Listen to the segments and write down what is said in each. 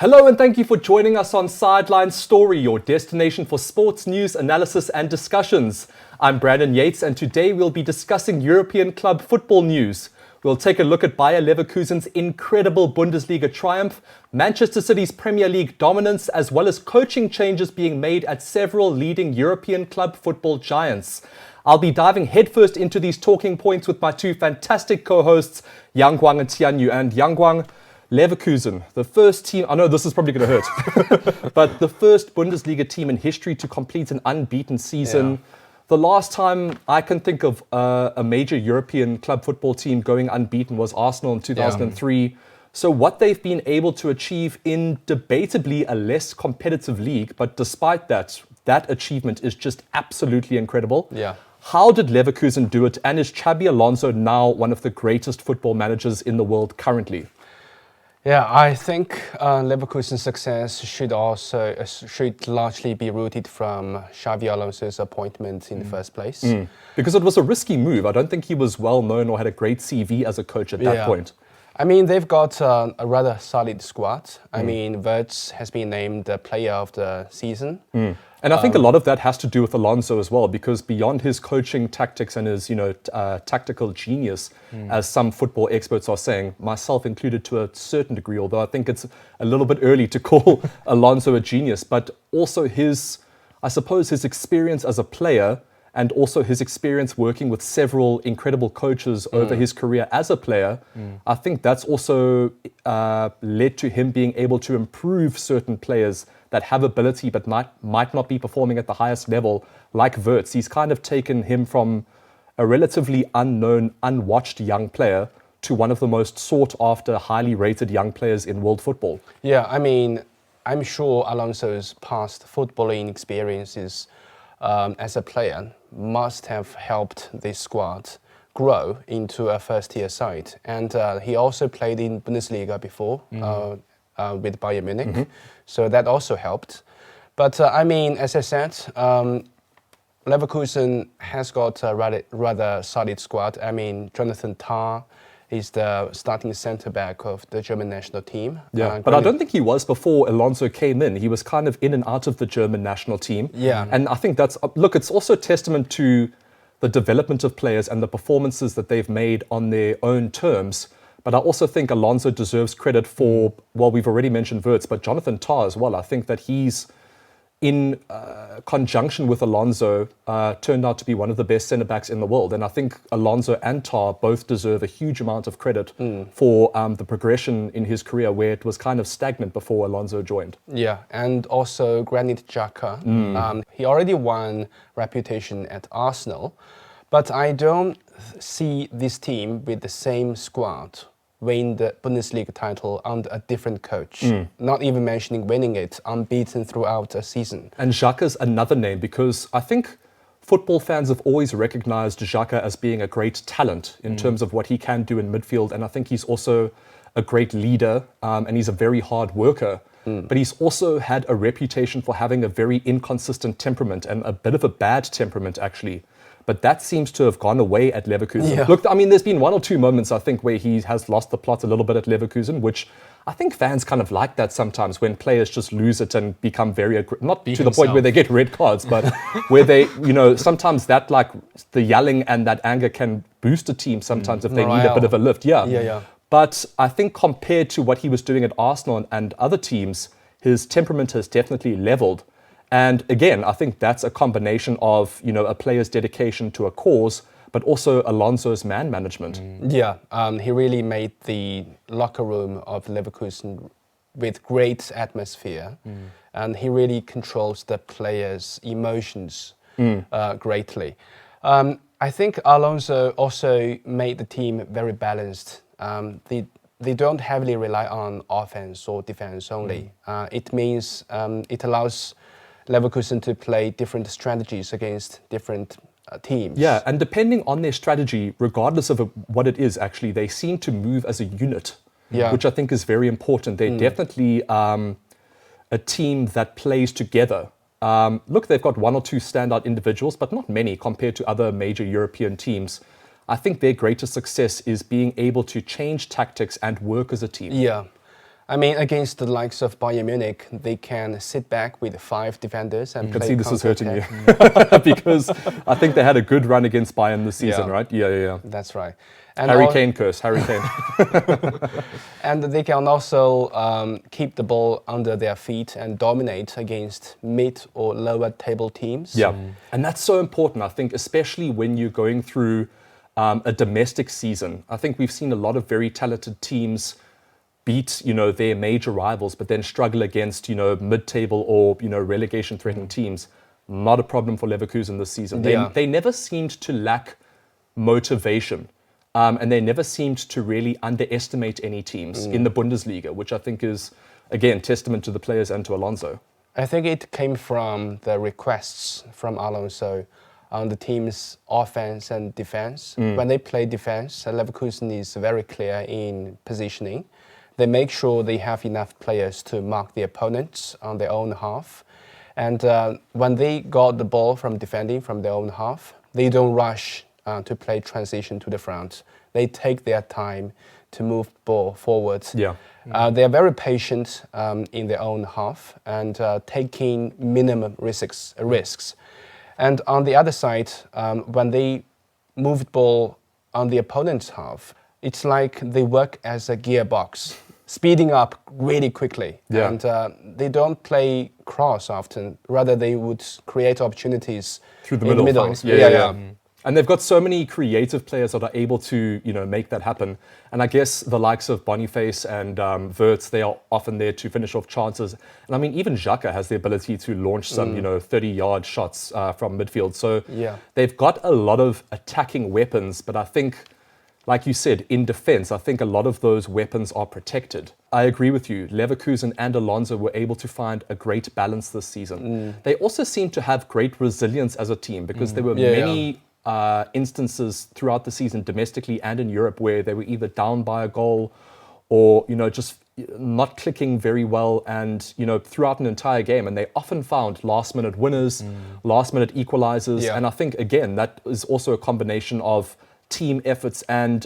Hello and thank you for joining us on Sideline Story, your destination for sports news, analysis and discussions. I'm Brandon Yates and today we'll be discussing European club football news. We'll take a look at Bayer Leverkusen's incredible Bundesliga triumph, Manchester City's Premier League dominance, as well as coaching changes being made at several leading European club football giants. I'll be diving headfirst into these talking points with my two fantastic co-hosts, Yang Guang and Tianyu. And Yang Guang, Leverkusen, the first team, I know this is probably going to hurt, but the first Bundesliga team in history to complete an unbeaten season. Yeah. The last time I can think of a major European club football team going unbeaten was Arsenal in 2003. Yeah. So what they've been able to achieve in debatably a less competitive league, but despite that, that achievement is just absolutely incredible. Yeah. How did Leverkusen do it? And is Xabi Alonso now one of the greatest football managers in the world currently? Yeah, I think Leverkusen's success should largely be rooted from Xabi Alonso's appointment in the first place. Because it was a risky move. I don't think he was well known or had a great CV as a coach at that point. I mean, they've got a rather solid squad. I mean, Wirtz has been named the player of the season. And I think a lot of that has to do with Alonso as well, because beyond his coaching tactics and his, tactical genius, as some football experts are saying, myself included to a certain degree, although I think it's a little bit early to call Alonso a genius, but also his experience as a player and also his experience working with several incredible coaches over his career as a player, I think that's also led to him being able to improve certain players that have ability but might not be performing at the highest level, like Wirtz. He's kind of taken him from a relatively unknown, unwatched young player to one of the most sought-after, highly rated young players in world football. Yeah, I mean, I'm sure Alonso's past footballing experiences as a player must have helped this squad grow into a first-tier side. And he also played in Bundesliga before with Bayern Munich, so that also helped. But I mean, as I said, Leverkusen has got a rather solid squad. I mean, Jonathan Tah is the starting centre-back of the German national team. Yeah, but I don't think he was before Alonso came in. He was kind of in and out of the German national team. Yeah. And I think that's, look, it's also a testament to the development of players and the performances that they've made on their own terms. But I also think Alonso deserves credit for, well, we've already mentioned Wirtz, but Jonathan Tah as well. I think that he's, in conjunction with Alonso, turned out to be one of the best centre-backs in the world. And I think Alonso and Tah both deserve a huge amount of credit for the progression in his career, where it was kind of stagnant before Alonso joined. Yeah, and also Granit Xhaka. He already won reputation at Arsenal, but I don't see this team with the same squad win the Bundesliga title under a different coach, not even mentioning winning it unbeaten throughout a season. And Xhaka's another name, because I think football fans have always recognized Xhaka as being a great talent in terms of what he can do in midfield. And I think he's also a great leader and he's a very hard worker. But he's also had a reputation for having a very inconsistent temperament and a bit of a bad temperament, actually. But that seems to have gone away at Leverkusen. Yeah. Look, I mean, there's been one or two moments, I think, where he has lost the plot a little bit at Leverkusen, which I think fans kind of like that sometimes, when players just lose it and become very, not to the point where they get red cards, but where they, sometimes that, like, the yelling and that anger can boost a team sometimes if they need a bit of a lift. Yeah. But I think compared to what he was doing at Arsenal and other teams, his temperament has definitely leveled. And again, I think that's a combination of, a player's dedication to a cause, but also Alonso's man management. Yeah, he really made the locker room of Leverkusen with great atmosphere. And he really controls the players' emotions greatly. I think Alonso also made the team very balanced. They don't heavily rely on offense or defense only. It means it allows Leverkusen to play different strategies against different teams. Yeah, and depending on their strategy, regardless of what it is, actually, they seem to move as a unit, which I think is very important. They're definitely a team that plays together. Look, they've got one or two standout individuals, but not many compared to other major European teams. I think their greatest success is being able to change tactics and work as a team. Yeah. I mean, against the likes of Bayern Munich, they can sit back with 5 defenders and You can play see this is hurting you counter-attack. because I think they had a good run against Bayern this season, Yeah. right? Yeah. That's right. And Harry Kane curse, Harry Kane. And they can also keep the ball under their feet and dominate against mid or lower table teams. Yeah, and that's so important, I think, especially when you're going through a domestic season. I think we've seen a lot of very talented teams beat, their major rivals, but then struggle against, mid-table or, relegation-threatened teams. Not a problem for Leverkusen this season. They never seemed to lack motivation. And they never seemed to really underestimate any teams in the Bundesliga, which I think is, again, testament to the players and to Alonso. I think it came from the requests from Alonso on the team's offense and defense. When they play defense, Leverkusen is very clear in positioning. They make sure they have enough players to mark the opponents on their own half. And when they got the ball from defending from their own half, they don't rush to play transition to the front. They take their time to move the ball forward. Yeah. They are very patient in their own half and taking minimum risks. And on the other side, when they move the ball on the opponent's half, it's like they work as a gearbox, speeding up really quickly. Yeah. And they don't play cross often. Rather, they would create opportunities Through the in middle. the middle. Yeah. And they've got so many creative players that are able to, make that happen. And I guess the likes of Boniface and Wirtz, they are often there to finish off chances. And I mean, even Xhaka has the ability to launch some, 30-yard shots from midfield. So they've got a lot of attacking weapons. But I think, like you said, in defense, I think a lot of those weapons are protected. I agree with you. Leverkusen and Alonso were able to find a great balance this season. They also seem to have great resilience as a team because there were many instances throughout the season, domestically and in Europe, where they were either down by a goal or, just not clicking very well and, throughout an entire game. And they often found last-minute winners, last-minute equalizers. And I think, again, that is also a combination of team efforts and,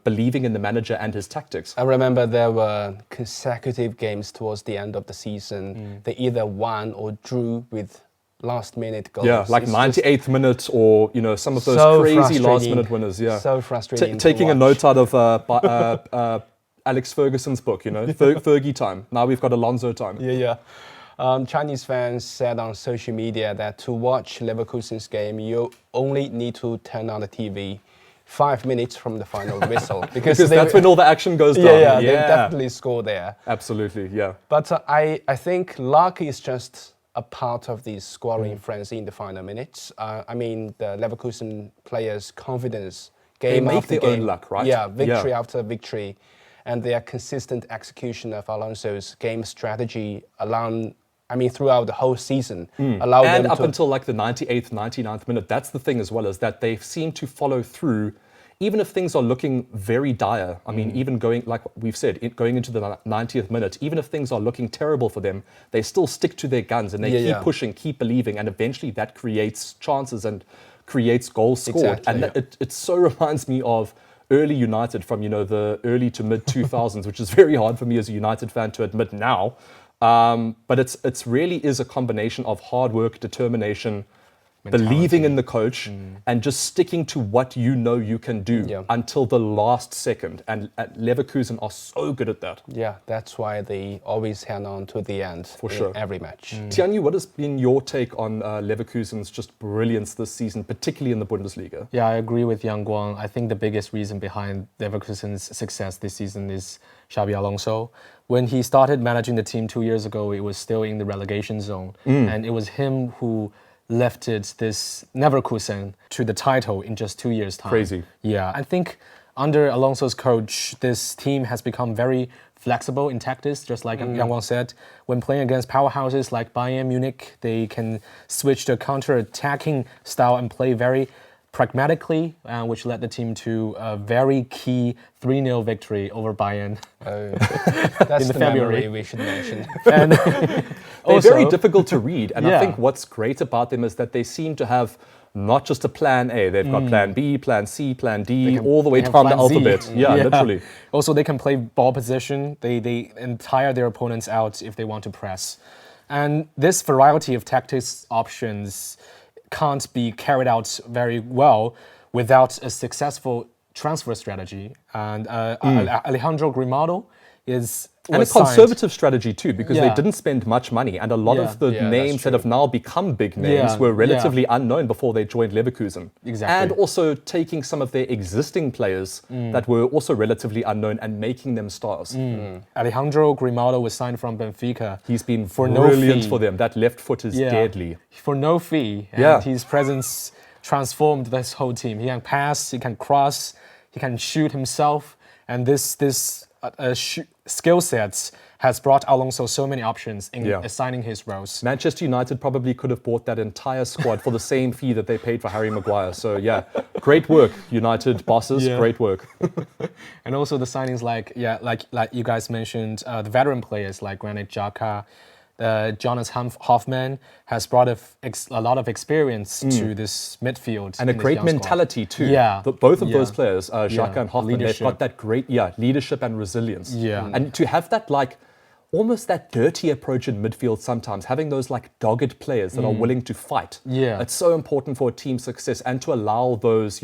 believing in the manager and his tactics. I remember there were consecutive games towards the end of the season. They either won or drew with last-minute goals. Yeah, like 98th minute or, some of those so crazy last-minute winners. Yeah, so frustrating. Taking a note out of Alex Ferguson's book, Fergie time. Now we've got Alonso time. Chinese fans said on social media that to watch Leverkusen's game, you only need to turn on the TV 5 minutes from the final whistle. Because that's when all the action goes down. They definitely score there. Absolutely, yeah. But I think luck is just a part of the scoring frenzy in the final minutes. I mean, the Leverkusen players' confidence, game make after their game. own luck, right? Yeah, victory after victory. And their consistent execution of Alonso's game strategy throughout the whole season allowed them And up to... until like the 98th, 99th minute, that's the thing as well, is that they seem to follow through even if things are looking very dire. I mean, even going, like we've said, going into the 90th minute, even if things are looking terrible for them, they still stick to their guns and they keep pushing, keep believing, and eventually that creates chances and creates goals scored. Exactly, it so reminds me of early United from, the early to mid 2000s, which is very hard for me as a United fan to admit now. But it's really is a combination of hard work, determination, believing in the coach, and just sticking to what you can do until the last second. And Leverkusen are so good at that. Yeah, that's why they always hang on to the end in every match. Tianyu, what has been your take on Leverkusen's just brilliance this season, particularly in the Bundesliga? Yeah, I agree with Yang Guang. I think the biggest reason behind Leverkusen's success this season is Xabi Alonso. When he started managing the team 2 years ago, it was still in the relegation zone. And it was him who lifted this Leverkusen to the title in just 2 years' time. Crazy. Yeah, I think under Alonso's coach, this team has become very flexible in tactics, just like Yang Guang said. When playing against powerhouses like Bayern Munich, they can switch to counter-attacking style and play very pragmatically, which led the team to a very key 3-0 victory over Bayern. That's in the February. memory we should mention. And They're very difficult to read. And I Yeah. think what's great about them is that they seem to have not just a plan A. They've got plan B, plan C, plan D, all the way they have down the plan Z. alphabet. Yeah, literally. Also, they can play ball position. They tire their opponents out if they want to press. And this variety of tactics options can't be carried out very well without a successful transfer strategy. And Alejandro Grimaldo is And a was signed. conservative strategy too, because they Yeah. didn't spend much money, and a lot of the Yeah, that's names that true. have now become big names Yeah, were relatively unknown before they joined Leverkusen. Exactly. And also taking some of their existing players that were also relatively unknown and making them stars. Alejandro Grimaldo was signed from Benfica. He's been For no brilliant fee. for them. That left foot is deadly. For no fee. And Yeah. his presence transformed this whole team. He can pass, he can cross, he can shoot himself. And this skill sets has brought Alonso so many options in assigning his roles. Manchester United probably could have bought that entire squad for the same fee that they paid for Harry Maguire. So yeah, great work, United bosses. Yeah. Great work. And also the signings like you guys mentioned, the veteran players like Granit Xhaka, Jonas Hoffman has brought a lot of experience to this midfield. And a in this great young squad. mentality too. Yeah. Both of those players, Xhaka Yeah. and Hoffman, they've Leadership. got that great leadership and resilience. Yeah. And to have that almost that dirty approach in midfield sometimes, having those dogged players that are willing to fight. Yeah. It's so important for a team's success and to allow those,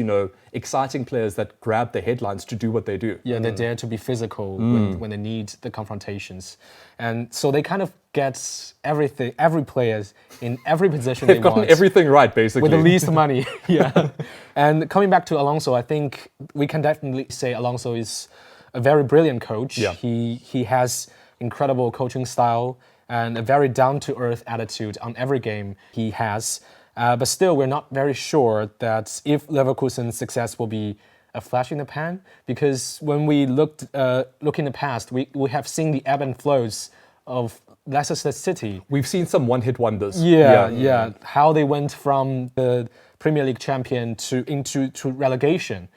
exciting players that grab the headlines to do what they do. Yeah, they dare to be physical when they need the confrontations. And so they kind of get everything, every player in every position They've they gotten want. everything right, basically. With the least money, yeah. And coming back to Alonso, I think we can definitely say Alonso is a very brilliant coach. Yeah. He has incredible coaching style and a very down-to-earth attitude on every game he has. But still, we're not very sure that if Leverkusen's success will be a flash in the pan, because when we look in the past, we have seen the ebb and flows of Leicester City. We've seen some one-hit wonders. Yeah. How they went from the Premier League champion into relegation.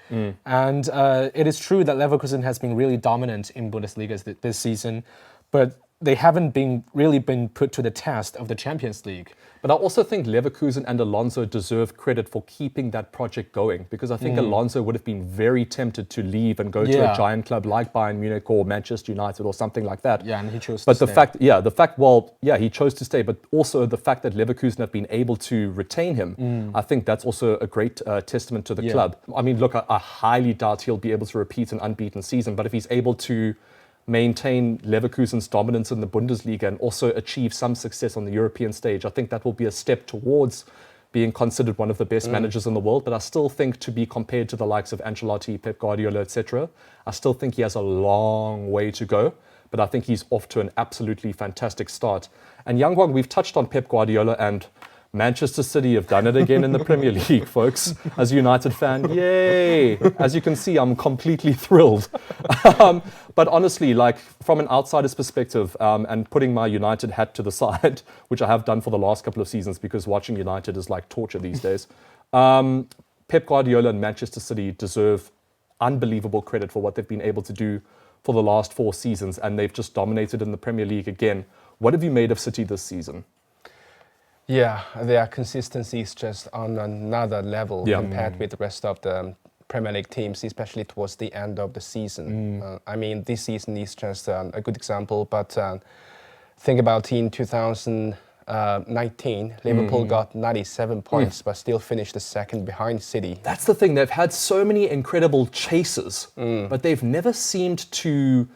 And it is true that Leverkusen has been really dominant in Bundesliga this season, but they haven't really been put to the test of the Champions League. But I also think Leverkusen and Alonso deserve credit for keeping that project going, because I think Alonso would have been very tempted to leave and go to a giant club like Bayern Munich or Manchester United or something like that. Yeah, and he chose But to stay. he chose to stay, but also the fact that Leverkusen have been able to retain him, I think that's also a great testament to the club. I mean, look, I highly doubt he'll be able to repeat an unbeaten season, but if he's able to maintain Leverkusen's dominance in the Bundesliga and also achieve some success on the European stage, I think that will be a step towards being considered one of the best managers in the world. But I still think, to be compared to the likes of Ancelotti, Pep Guardiola, etc., I still think he has a long way to go. But I think he's off to an absolutely fantastic start. And Yang Guang, we've touched on Pep Guardiola, and Manchester City have done it again in the Premier League, folks. As a United fan, yay! As you can see, I'm completely thrilled. But honestly, from an outsider's perspective, and putting my United hat to the side, which I have done for the last couple of seasons because watching United is like torture these days, Pep Guardiola and Manchester City deserve unbelievable credit for what they've been able to do for the last 4 seasons, and they've just dominated in the Premier League again. What have you made of City this season? Yeah, their consistency is just on another level compared with the rest of the Premier League teams, especially towards the end of the season. I mean, this season is just a good example, but think about in 2019, Liverpool got 97 points, but still finished the second behind City. That's the thing. They've had so many incredible chases, but they've never seemed to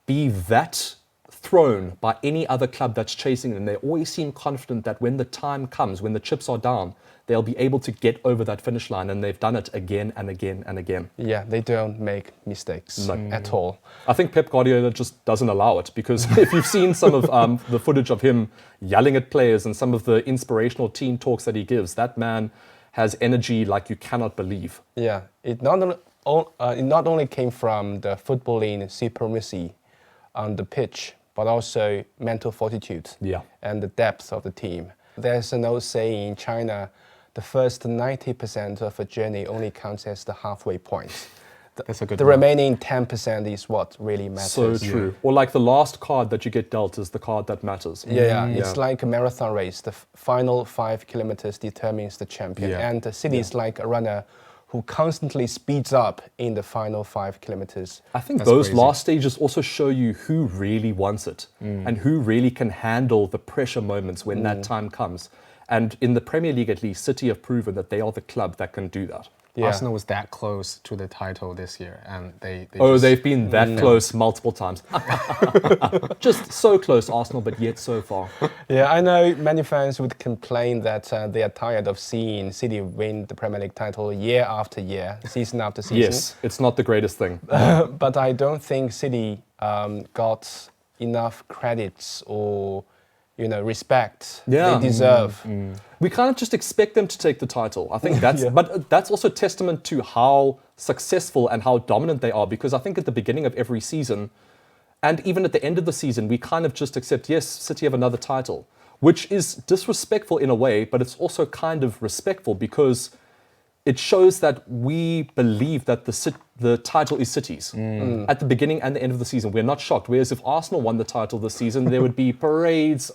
be that thrown by any other club that's chasing them. They always seem confident that when the time comes, when the chips are down, they'll be able to get over that finish line, and they've done it again and again and again. Yeah, they don't make mistakes at all. I think Pep Guardiola just doesn't allow it, because if you've seen some of the footage of him yelling at players and some of the inspirational team talks that he gives, that man has energy like you cannot believe. Yeah, it not only came from the footballing supremacy on the pitch, but also mental fortitude and the depth of the team. There's an old saying in China the first 90% of a journey only counts as the halfway point. That's a good The one. remaining 10% is what really matters. So true. Or like the last card that you get dealt is the card that matters. Yeah, it's like a marathon race. The final 5 kilometers determines the champion. Yeah. And the city is like a runner who constantly speeds up in the final 5 kilometers. I think That's those crazy. last stages also show you who really wants it and who really can handle the pressure moments when that time comes. And in the Premier League, at least, City have proven that they are the club that can do that. Yeah. Arsenal was that close to the title this year, and they Oh, just, they've been that close multiple times. Just so close, Arsenal, but yet so far. Yeah, I know many fans would complain that they are tired of seeing City win the Premier League title year after year, season after season. Yes, it's not the greatest thing. But I don't think City got enough credits or respect Yeah. they deserve. We can't just expect them to take the title. I think that's, but that's also testament to how successful and how dominant they are. Because I think at the beginning of every season, and even at the end of the season, we kind of just accept, yes, City have another title, which is disrespectful in a way, but it's also kind of respectful because it shows that we believe that the title is City's at the beginning and the end of the season. We're not shocked. Whereas if Arsenal won the title this season, there would be parades.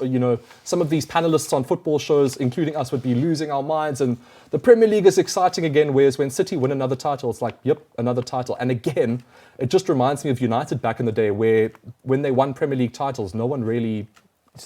Some of these panelists on football shows, including us, would be losing our minds. And the Premier League is exciting again. Whereas when City win another title, it's like, yep, another title. And again, it just reminds me of United back in the day, where when they won Premier League titles, no one really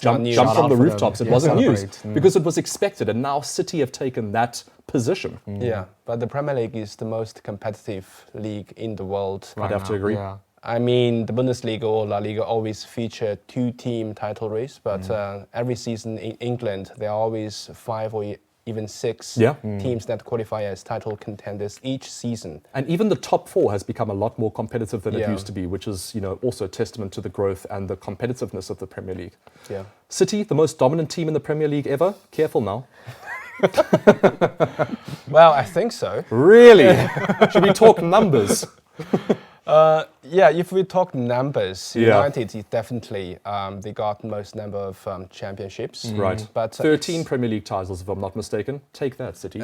jumped news. from the Shout out for them. rooftops. It Yeah, wasn't news celebrate. because it was expected. And now City have taken that position. Yeah, but the Premier League is the most competitive league in the world. I'd have to agree. Yeah. I mean, the Bundesliga or La Liga always feature 2-team title race, but every season in England, there are always 5 or even 6 teams that qualify as title contenders each season. And even the top 4 has become a lot more competitive than it Yeah. used to be, which is, also a testament to the growth and the competitiveness of the Premier League. Yeah. City, the most dominant team in the Premier League ever. Careful now. Well, I think so. Really? Should we talk numbers? Yeah, if we talk numbers, Yeah. United is definitely they got most number of championships. Right. But 13 Premier League titles, if I'm not mistaken. Take that, City.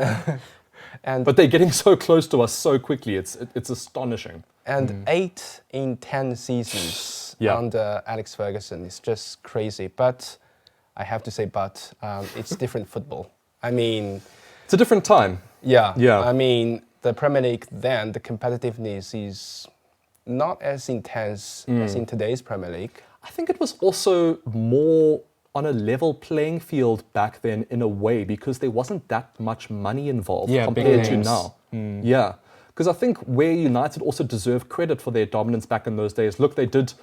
and But they're getting so close to us so quickly. It's astonishing. and 8 in 10 seasons Yeah. under Alex Ferguson is just crazy. But I have to say, it's different football. I mean, It's a different time. yeah. Yeah. I mean, the Premier League then, the competitiveness is not as intense as in today's Premier League. I think it was also more on a level playing field back then in a way because there wasn't that much money involved Yeah, big compared to names. now. Yeah, because I think where United also deserve credit for their dominance back in those days. Look, they did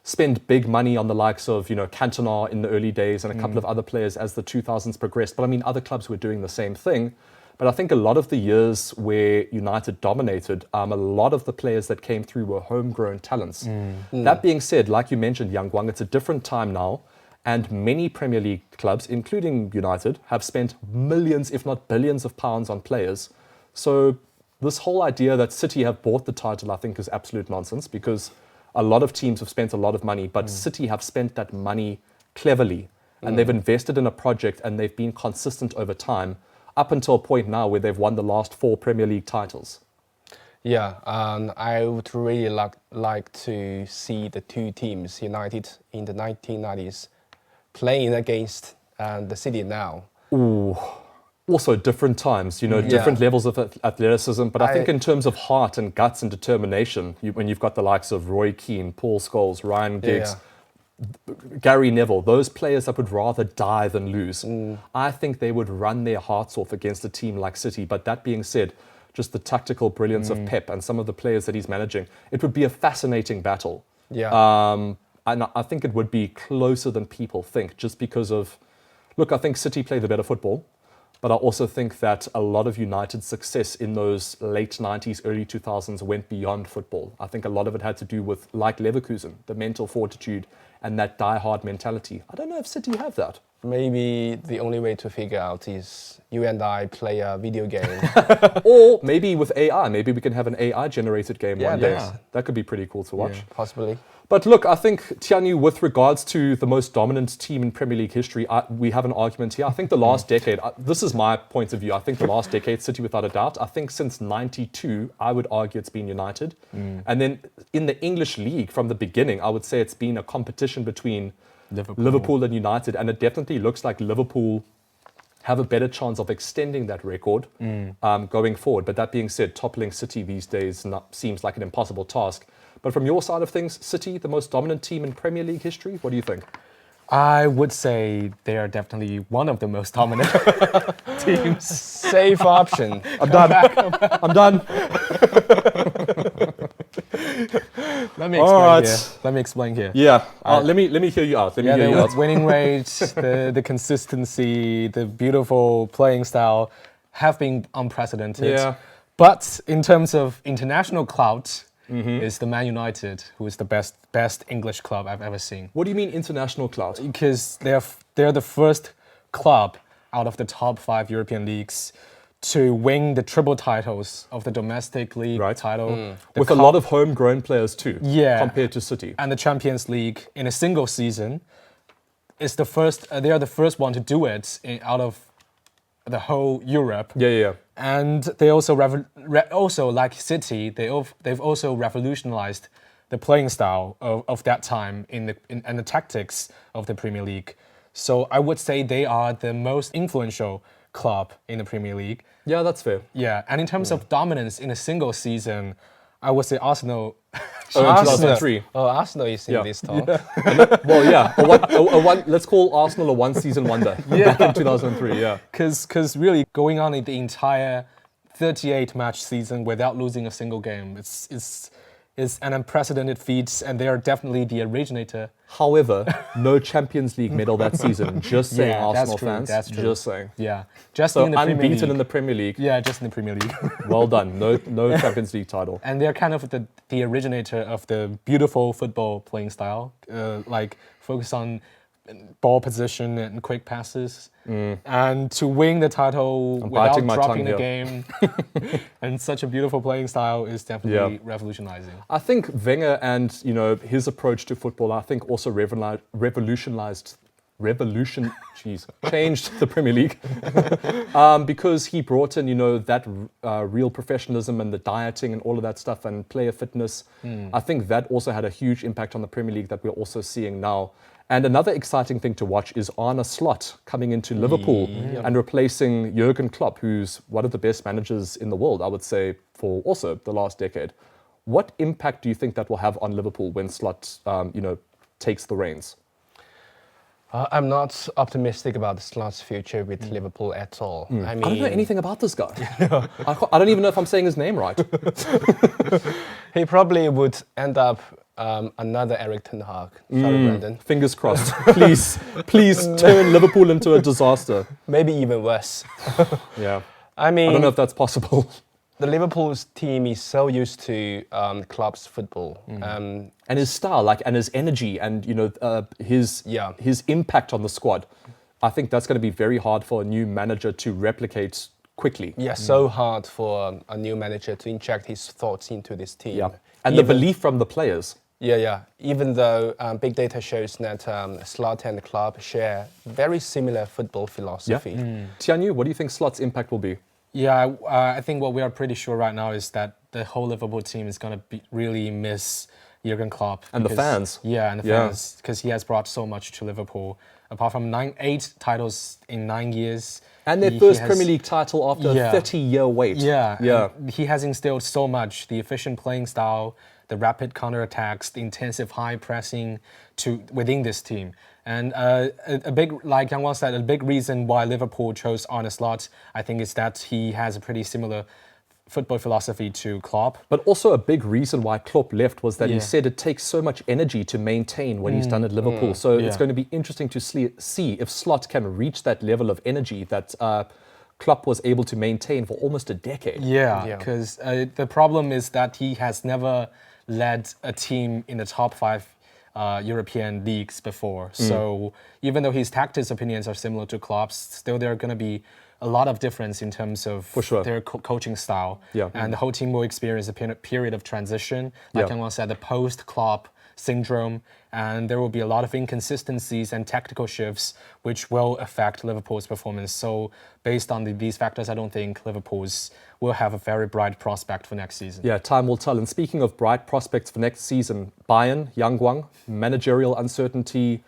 spend big money on the likes of, Cantona in the early days and a couple of other players as the 2000s progressed. But I mean, other clubs were doing the same thing. But I think a lot of the years where United dominated, a lot of the players that came through were homegrown talents. That being said, like you mentioned, Yang Guang, it's a different time now. And many Premier League clubs, including United, have spent millions, if not billions of pounds on players. So this whole idea that City have bought the title, I think, is absolute nonsense because a lot of teams have spent a lot of money, but City have spent that money cleverly. And they've invested in a project and they've been consistent over time, up until a point now where they've won the last 4 Premier League titles. Yeah, I would really like to see the 2 teams, United in the 1990s, playing against the City now. Ooh. Also different times, different levels of athleticism. But I think in terms of heart and guts and determination, when you've got the likes of Roy Keane, Paul Scholes, Ryan Giggs, Gary Neville, those players that would rather die than lose, I think they would run their hearts off against a team like City. But that being said, just the tactical brilliance of Pep and some of the players that he's managing, it would be a fascinating battle. Yeah. And I think it would be closer than people think just because of, look, I think City play the better football, but I also think that a lot of United's success in those late 90s, early 2000s went beyond football. I think a lot of it had to do with, like Leverkusen, the mental fortitude and that die-hard mentality. I don't know if City have that. Maybe the only way to figure out is you and I play a video game. Or maybe with AI, maybe we can have an AI-generated game Yeah, one day. yeah. That could be pretty cool to watch. Yeah. Possibly. But look, I think, Tianyu, with regards to the most dominant team in Premier League history, we have an argument here. I think the last decade, this is my point of view, I think the last decade, City without a doubt. I think since 92, I would argue it's been United. And then in the English league, from the beginning, I would say it's been a competition between Liverpool and United. And it definitely looks like Liverpool have a better chance of extending that record going forward. But that being said, toppling City these days seems like an impossible task. But from your side of things, City, the most dominant team in Premier League history, what do you think? I would say they are definitely one of the most dominant teams. Safe option. I'm done. I'm done. Let me explain All right. here. Let me explain here. Yeah. Let me hear you out. Let me hear you the out. winning rate, the consistency, the beautiful playing style have been unprecedented. Yeah. But in terms of international clout, is the Man United, who is the best English club I've ever seen. What do you mean international clout? Because they're the first club out of the top 5 European leagues to win the triple titles of the domestic league title. The With a lot of homegrown players too, compared to City. and the Champions League in a single season. It's the first. They are the first one to do it out of the whole Europe. Yeah. And they also also like City, they've also revolutionized the playing style of that time and the tactics of the Premier League. So I would say they are the most influential club in the Premier League. Yeah, that's fair. Yeah, and in terms of dominance in a single season, I would say Arsenal. Oh, in 2003. Oh, Arsenal is in this talk. Well, yeah. Let's call Arsenal a one-season wonder. Back in 2003, yeah. Because really going on in the entire 38-match season without losing a single game, it's an unprecedented feat, and they are definitely the originator. However, no Champions League medal that season. Just saying, Yeah, Arsenal that's true, fans. that's true. Just saying. Yeah, just So in the Premier unbeaten League. in the Premier League. Yeah, just in the Premier League. Well done. No Champions League title. And they're kind of the originator of the beautiful football playing style, like focus on ball position and quick passes. And to win the title without biting my dropping tongue the here. game and such a beautiful playing style is definitely revolutionizing. I think Wenger and his approach to football, I think also changed the Premier League because he brought in that real professionalism and the dieting and all of that stuff and player fitness. I think that also had a huge impact on the Premier League that we're also seeing now. And another exciting thing to watch is Arne Slot coming into Liverpool and replacing Jurgen Klopp, who's one of the best managers in the world, I would say, for also the last decade. What impact do you think that will have on Liverpool when Slot, takes the reins? I'm not optimistic about Slot's future with Liverpool at all. I mean, I don't know anything about this guy. I don't even know if I'm saying his name right. he probably would end up another Eric Ten Hag. Sorry, Brandon. Fingers crossed. Please turn Liverpool into a disaster. Maybe even worse. Yeah. I mean, I don't know if that's possible. the Liverpool's team is so used to Klopp's football. And his style, and his energy, and his impact on the squad. I think that's going to be very hard for a new manager to replicate quickly. Yeah, so hard for a new manager to inject his thoughts into this team. Yeah, and the belief from the players. Yeah. Even though big data shows that Slot and Klopp share very similar football philosophy. Tianyu, what do you think Slot's impact will be? Yeah, I think what we are pretty sure right now is that the whole Liverpool team is going to really miss Jurgen Klopp. And the fans. Yeah, and the fans, because he has brought so much to Liverpool. Apart from 8 titles in 9 years. And their first Premier League title after a 30-year wait. Yeah. He has instilled so much, the efficient playing style, the rapid counterattacks, the intensive high pressing within this team. And a big, like Yang Wang said, a big reason why Liverpool chose Arne Slot, I think, is that he has a pretty similar football philosophy to Klopp. But also a big reason why Klopp left was that he said it takes so much energy to maintain what he's done at Liverpool. So it's going to be interesting to see if Slot can reach that level of energy that Klopp was able to maintain for almost a decade. Yeah, because the problem is that he has never led a team in the top 5 European leagues before. So even though his tactics opinions are similar to Klopp's, still there are going to be a lot of difference in terms of their coaching style. Yeah. And the whole team will experience a period of transition. Like Yang Wang said, the post-Klopp syndrome, and there will be a lot of inconsistencies and tactical shifts which will affect Liverpool's performance. So based on these factors, I don't think Liverpool's will have a very bright prospect for next season. Yeah, time will tell. And speaking of bright prospects for next season, Bayern, Yang Wang, managerial uncertainty,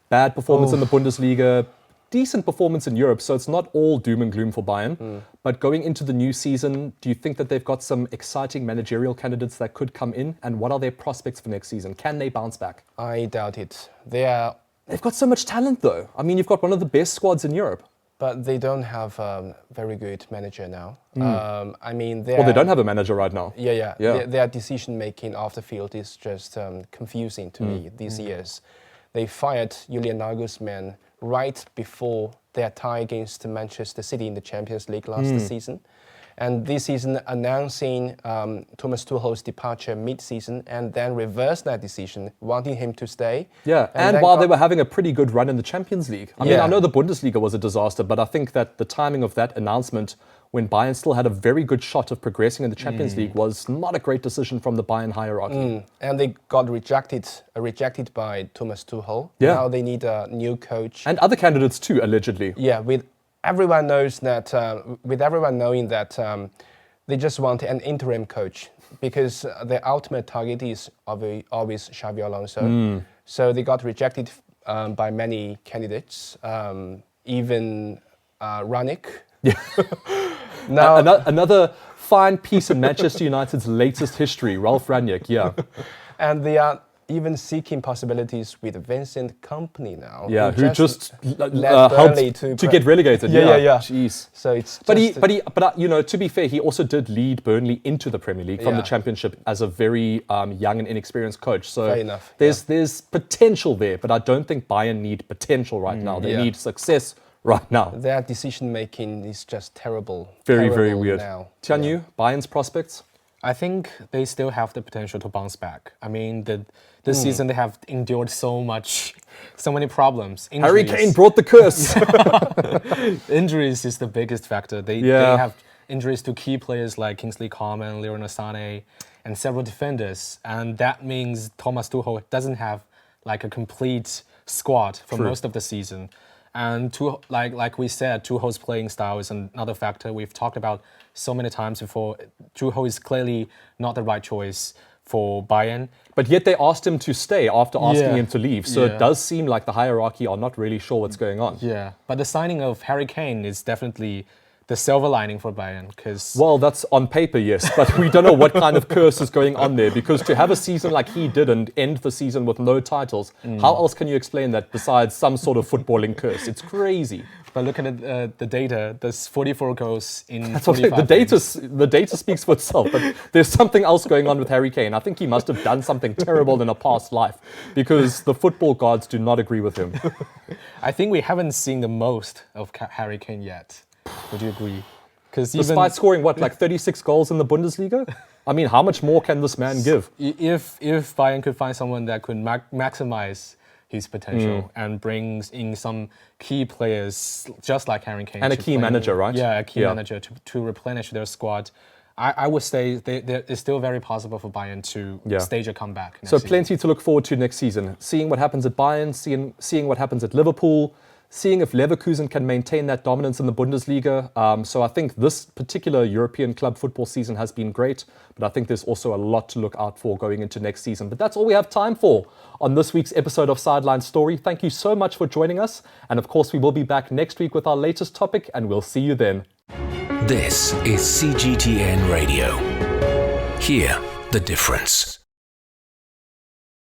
bad performance in the Bundesliga, decent performance in Europe, so it's not all doom and gloom for Bayern. But going into the new season, do you think that they've got some exciting managerial candidates that could come in? And what are their prospects for next season? Can they bounce back? I doubt it. They've got so much talent, though. I mean, you've got one of the best squads in Europe. But they don't have a very good manager now. I mean, Well, they don't have a manager right now. Yeah. Their decision making off the field is just confusing to me these years. They fired Julian Nagelsmann right before their tie against Manchester City in the Champions League last season. And this season announcing Thomas Tuchel's departure mid-season and then reversed that decision, wanting him to stay. Yeah, and while they were having a pretty good run in the Champions League. I mean, I know the Bundesliga was a disaster, but I think that the timing of that announcement when Bayern still had a very good shot of progressing in the Champions League was not a great decision from the Bayern hierarchy. And they got rejected by Thomas Tuchel. Yeah. Now they need a new coach. And other candidates too, allegedly. Yeah, with everyone knowing that they just want an interim coach because the ultimate target is always Xabi Alonso. So they got rejected by many candidates, even Ranić. Yeah. Now, another fine piece in Manchester United's latest history, Ralf Rangnick, yeah. And they are even seeking possibilities with Vincent Kompany now. Yeah, who just helped to get relegated. Yeah. Jeez. So it's but you know, to be fair, he also did lead Burnley into the Premier League from the Championship as a very young and inexperienced coach. So fair enough. There's potential there, but I don't think Bayern need potential right now. They need success right now. Their decision making is just terrible. Very weird. Now. Tian Yu, Bayern's prospects? I think they still have the potential to bounce back. I mean, this season they have endured so many problems. Injuries. Harry Kane brought the curse. Injuries is the biggest factor. They have injuries to key players like Kingsley Coman, Leroy Sané, and several defenders. And that means Thomas Tuchel doesn't have like a complete squad for most of the season. And like we said, Tuchel's playing style is another factor we've talked about so many times before. Tuchel is clearly not the right choice for Bayern. But yet they asked him to stay after asking him to leave. So it does seem like the hierarchy are not really sure what's going on. Yeah, but the signing of Harry Kane is definitely the silver lining for Bayern, because... Well, that's on paper, yes, but we don't know what kind of curse is going on there, because to have a season like he did and end the season with no titles, how else can you explain that besides some sort of footballing curse? It's crazy. But looking at the data, there's 44 goals in That's 45 games. The data speaks for itself, but there's something else going on with Harry Kane. I think he must have done something terrible in a past life, because the football gods do not agree with him. I think we haven't seen the most of Harry Kane yet. Would you agree? Despite scoring, like 36 goals in the Bundesliga? I mean, how much more can this man give? If Bayern could find someone that could maximize his potential and brings in some key players, just like Harry Kane. And a key manager, right? Yeah, a key manager to replenish their squad. I would say it's still very possible for Bayern to stage a comeback. So plenty to look forward to next season. Seeing what happens at Bayern, seeing what happens at Liverpool, seeing if Leverkusen can maintain that dominance in the Bundesliga. So I think this particular European club football season has been great, but I think there's also a lot to look out for going into next season. But that's all we have time for on this week's episode of Sideline Story. Thank you so much for joining us. And of course, we will be back next week with our latest topic, and we'll see you then. This is CGTN Radio. Hear the difference.